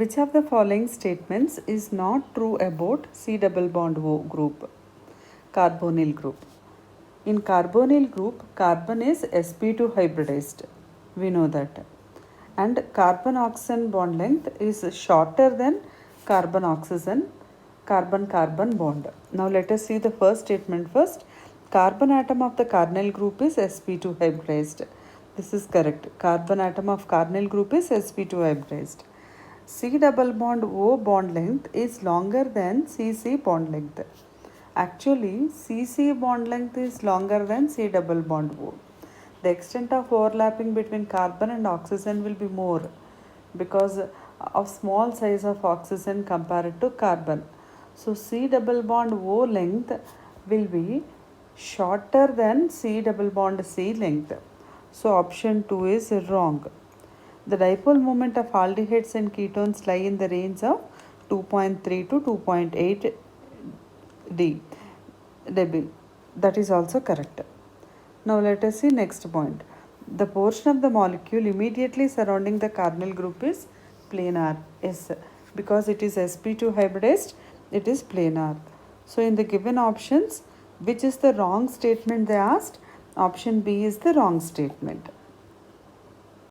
Which of the following statements is not true about C double bond O group, carbonyl group? In carbonyl group, carbon is sp2 hybridized. We know that. And carbon oxygen bond length is shorter than carbon oxygen carbon carbon bond. Now let us see the first statement first. Carbon atom of the carbonyl group is sp2 hybridized. This is correct. Carbon atom of carbonyl group is sp2 hybridized. C double bond O bond length is longer than CC bond length. Actually, CC bond length is longer than C double bond O. The extent of overlapping between carbon and oxygen will be more because of small size of oxygen compared to carbon. So C double bond O length will be shorter than C double bond C length. So option 2 is wrong. The dipole moment of aldehydes and ketones lie in the range of 2.3 to 2.8 dB. That is also correct. Now let us see next point. The portion of the molecule immediately surrounding the carbonyl group is planar. Yes, because it is sp2 hybridized, it is planar. So in the given options, which is the wrong statement they asked? Option B is the wrong statement.